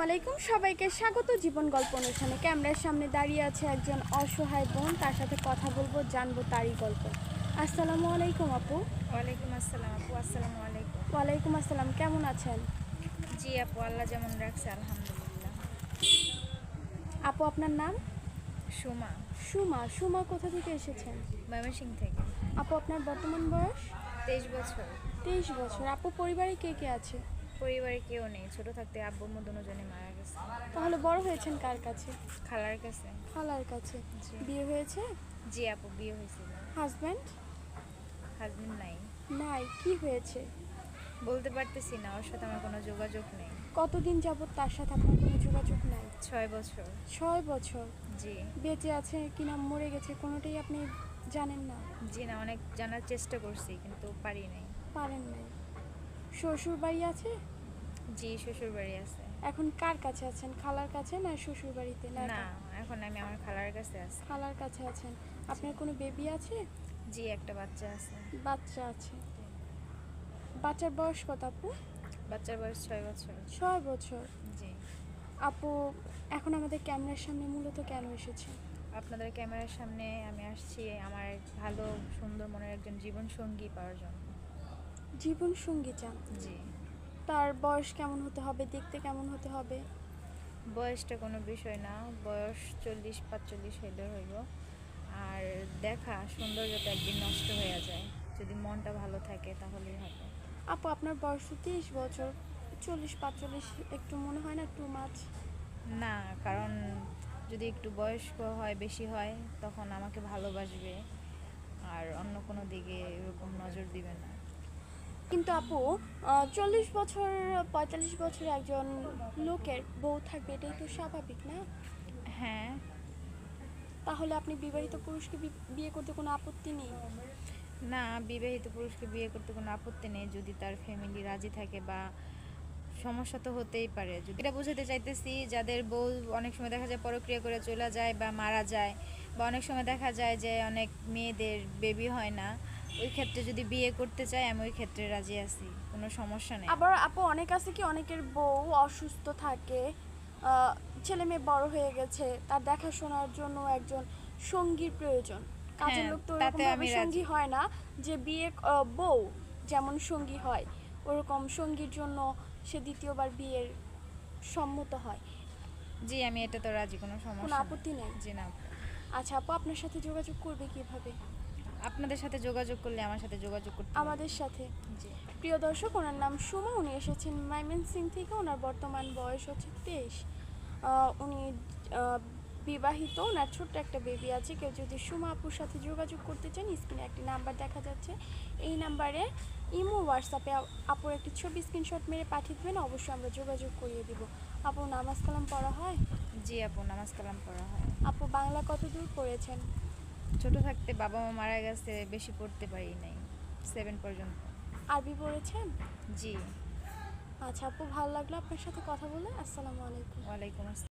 আলাইকুম, সবাইকে স্বাগত জীবন গল্প অনুষ্ঠানে। ক্যামেরার সামনে দাঁড়িয়ে আছে একজন অসহায় বোন, তার সাথে কথা বলবো, জানবো তারই গল্প। আসসালামু আলাইকুম আপু। ওয়ালাইকুম আসসালাম আপু। আসসালামু আলাইকুম। ওয়ালাইকুম আসসালাম, কেমন আছেন? জি আপু, আল্লাহ যেমন রাখছে আলহামদুলিল্লাহ। আপু আপনার নাম? সুমা। সুমা। সুমা কোথা থেকে এসেছেন? ময়মনসিংহ থেকে। আপু আপনার বর্তমান বয়স? 23 বছর। 23 বছর। আপু পরিবারে কে কে আছে? পরিবারে কেউ নেই, ছোট থাকতে আব্বু আম্মু দুজনে মারা গেছে। তাহলে বড় হয়েছেন কার কাছে? খালার কাছে। খালার কাছে। জি। বিয়ে হয়েছে? জি আপু, বিয়ে হয়েছিল। হাজব্যান্ড? হাজবেন্ড নাই। নাই, কি হয়েছে? বলতে পারতেছি না, ওর সাথে আমার কোনো যোগাযোগ নেই। কতদিন যাবত তার সাথে আপনার কোনো যোগাযোগ নাই? 6 বছর। 6 বছর। জি। বেঁচে আছে কিনা মরে গেছে কোনোটাই আপনি জানেন না? জি না, অনেক জানার চেষ্টা করছি কিন্তু পারি নাই। পারেন নাই। শ্বশুর বাড়ি আছে? জি, শ্বশুর বাড়ি আছে। এখন কার কাছে আছেন, খালার কাছে না শ্বশুর বাড়িতে? না, না, এখন আমি আমার খালার কাছে আছি। খালার কাছে আছেন। আপনার কোনো বেবি আছে? জি, একটা বাচ্চা আছে। বাচ্চা আছে। বাচ্চার বয়স কত আপু? বাচ্চার বয়স 6 বছর। 6 বছর। জি। আপু এখন আমাদের ক্যামেরার সামনে মূলত কেন এসেছে? আপনাদের ক্যামেরার সামনে আমি আসছি আমার ভালো সুন্দর মনের একজন জীবন সঙ্গী পাওয়ার জন্য। জীবন সঙ্গী চান? জি। তার বয়স কেমন হতে হবে, দেখতে কেমন হতে হবে? বয়সটা কোনো বিষয় না, বয়স 40-45 হইলে হইব। আর দেখা সৌন্দর্যটা একদিন নষ্ট হয়ে যায়, যদি মনটা ভালো থাকে তাহলেই হবে। আপু আপনার বয়স তো 23 বছর, 40-45 একটু মনে হয় না টু মাচ? না, কারণ যদি একটু বয়স্ক হয়, বেশি হয়, তখন আমাকে ভালোবাসবে আর অন্য কোনো দিকে এরকম নজর দিবে না। কিন্তু আপু 40 বছর 45 বছর একজন লোকের বউ থাকবে, এটাই তো স্বাভাবিক না? হ্যাঁ। তাহলে আপনি বিবাহিত পুরুষকে বিয়ে করতে কোনো আপত্তি নেই? না, বিবাহিত পুরুষকে বিয়ে করতে কোনো আপত্তি নেই যদি তার ফ্যামিলি রাজি থাকে, বা সমস্যা তো হতেই পারে। যদি এটা বোঝাতে চাইতেছি, যাদের বউ অনেক সময় দেখা যায় পরক্রিয়া করে চলে যায় বা মারা যায়, বা অনেক সময় দেখা যায় যে অনেক মেয়েদের বেবি হয় না, ওই ক্ষেত্রে যদি বিয়ে করতে চায় আমি ওই ক্ষেত্রে রাজি আছি, কোনো সমস্যা নেই। আবার আপু অনেক আছে কি, অনেকের বউ অসুস্থ থাকে, ছেলে মেয়ে বড় হয়ে গেছে, তার দেখাশোনার জন্য একজন সঙ্গীর প্রয়োজন। কাজের হ্যাঁ, লোক তো তাতে ওরকমভাবে আমি সঙ্গী রাজি। হয় না যে বিয়ে বউ যেমন সঙ্গী হয় ওরকম সঙ্গীর জন্য সে দ্বিতীয়বার বিয়ের সম্মত হয়। জি, আমি এটা তো রাজি, কোনো কোনো সমস্যা আপত্তি নেই? জি না। আচ্ছা আপু আপনার সাথে যোগাযোগ করবে কিভাবে? আপনাদের সাথে যোগাযোগ করলে আমার সাথে যোগাযোগ করতে পারবেন। আমাদের সাথে। জি। প্রিয় দর্শক, ওনার নাম সুমা, উনি এসেছেন ময়মনসিংহ থেকে, ওনার বর্তমান বয়স হচ্ছে 23। উনি বিবাহিত, ওনার ছোট্ট একটা বেবি আছে। কেউ যদি সুমা আপুর সাথে যোগাযোগ করতে চান, স্ক্রিনে একটি নাম্বার দেখা যাচ্ছে, এই নাম্বারে ইমো হোয়াটসঅ্যাপে আপুর একটি ছবি স্ক্রিনশট মেরে পাঠিয়ে দেবেন, অবশ্যই আমরা যোগাযোগ করিয়ে দিব। আপু নামাজ কালাম পড়া হয়? জি আপু, নামাজ কালাম পড়া হয়। আপু বাংলা কত দূর পড়েছেন? ছোট থাকতে বাবা মা মারা গেছে, বেশি পড়তে পারি নাই, 7 পর্যন্ত। আরবি পড়েছেন? জি। আচ্ছা আপু, ভালো লাগলো আপনার সাথে কথা বলে। আসসালামু আলাইকুম। ওয়ালাইকুম আসসালাম।